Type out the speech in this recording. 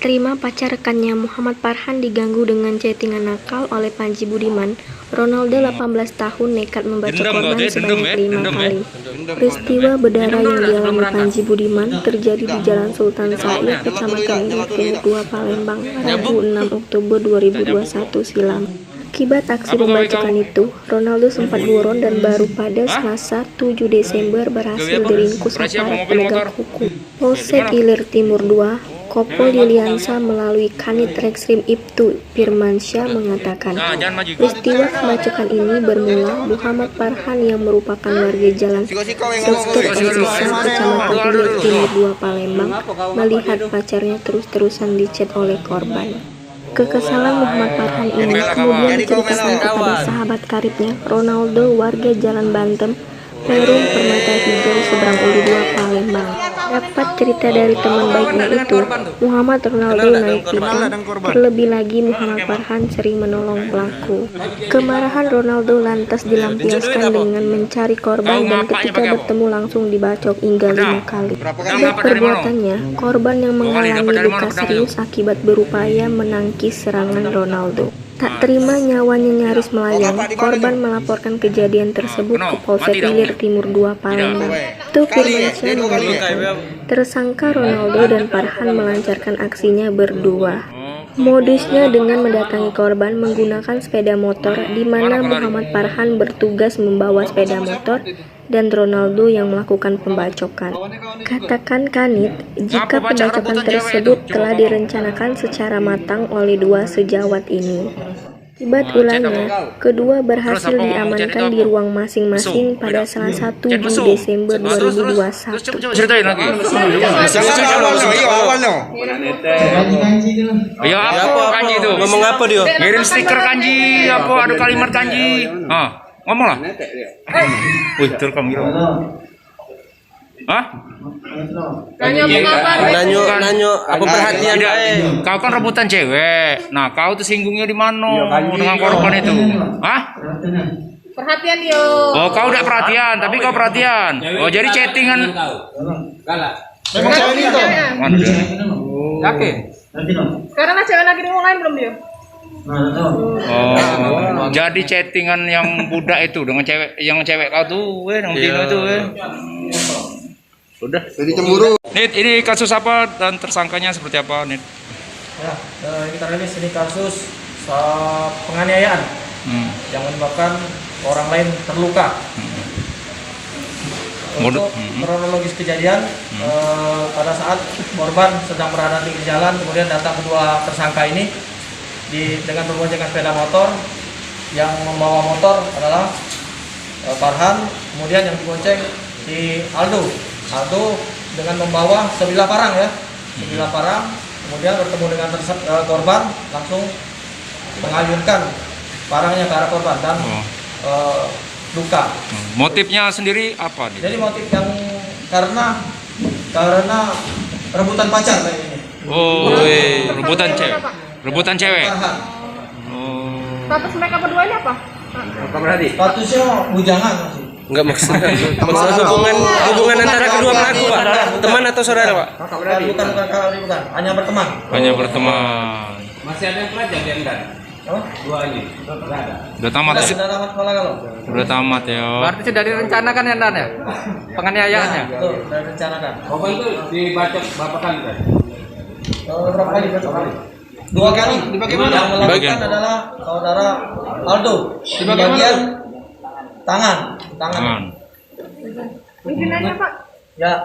terima pacar rekannya Muhammad Farhan diganggu dengan chattingan nakal oleh Panji Budiman, Ronaldo 18 tahun nekat membaca korban sebanyak 5 kali. Peristiwa berdarah yang dialami Panji Budiman terjadi di Jalan Sultan Said, Kecamatan Ilir Timur 2, Palembang, Rabu 6 Oktober 2021 silam. Akibat aksi pembacokan itu, Ronaldo sempat buron dan baru pada Selasa 7 Desember berhasil diringkus aparat penegak hukum Polsek Ilir Timur 2. Kopol Yuliansa melalui Kanit Reskrim Ibtu Firmansyah mengatakan, peristiwa pembacokan ini bermula Muhammad Farhan yang merupakan warga Jalan Dr. Elisa, Kecamatan Ilir Timur 2, Palembang, melihat pacarnya terus-terusan dichat oleh korban. Kekesalan Muhammad Farhan ini kemudian diceritakan kepada sahabat karibnya, Ronaldo, warga Jalan Bantem, Perum Permata Hijau, Seberang Ulu 2, Palembang. Dapat cerita dari teman baiknya itu, Muhammad Ronaldo naik pitam. Terlebih lagi Muhammad Farhan sering menolong pelaku. Kemarahan Ronaldo lantas dilampiaskan dengan mencari korban dan ketika bertemu langsung dibacok hingga 5 kali. Akibat perbuatannya, korban yang mengalami luka serius akibat berupaya menangkis serangan Ronaldo. Tak terima nyawanya nyaris melayang, korban melaporkan kejadian tersebut ke Polsek Ilir Timur 2, Palembang. Ibtu Firmansyah mengatakan, tersangka Ronaldo dan Farhan melancarkan aksinya berdua. Modusnya dengan mendatangi korban menggunakan sepeda motor, di mana Muhammad Farhan bertugas membawa sepeda motor dan Ronaldo yang melakukan pembacokan. Katakan Kanit, jika pembacokan tersebut telah direncanakan secara matang oleh dua sejawat ini. Akibat ulahnya, kedua berhasil diamankan di ruang masing-masing pada Selasa 7 Desember 2021. Ceritain lagi. Ya apa kanji itu? Ngomong apa dia? Ngirim stiker kanji, apa ada kalimat kanji? Ngomong lah. Wih, terekam gitu. Nanya apa perhatian kau kan rebutan cewek. Nah, kau tuh singgungnya di mana dengan korban itu? Perhatian yo. Oh, kau udah perhatian, tapi kau perhatian. Oh, jadi chattingan. Memang cewek itu. Yakin? Sekarang cewek lagi online belum dia? Oh, jadi chattingan yang budak itu dengan cewek, yang cewek kau tuh, dengan Tino itu, Udah. Jadi cemburu. Nit, ini kasus apa dan tersangkanya seperti apa, Nit? Ya, ini terrilis ini kasus penganiayaan yang menyebabkan orang lain terluka. Untuk kronologis kejadian, pada saat korban sedang berada di jalan, kemudian datang kedua tersangka ini dengan berboncengan sepeda motor. Yang membawa motor adalah Farhan, kemudian yang dibonceng di Aldo dengan membawa sebilah parang kemudian bertemu dengan korban, langsung mengayunkan parangnya ke arah korban dan luka. Motifnya sendiri apa? Jadi motif yang karena rebutan pacar kayak ini. Oh, rebutan cewek. Status mereka berdua ini apa? Statusnya bujangan. Enggak maksudnya hubungan antara kedua pelaku, Pak. Teman atau saudara, Pak? Bukan, hanya berteman. Masih ada yang pelajar di Endan? Dua ini? Udah tamat ya? Udah tamat ya. Berarti sudah direncanakan ya, Dan ya? Penganiayaannya? Betul, sudah direncanakan. Korban itu dibacok berapa kali, Dan? Berapa kali? Dua kali. Yang melakukan adalah saudara Aldo. Di bagian tangan. Mungkin aja, Pak. Ya.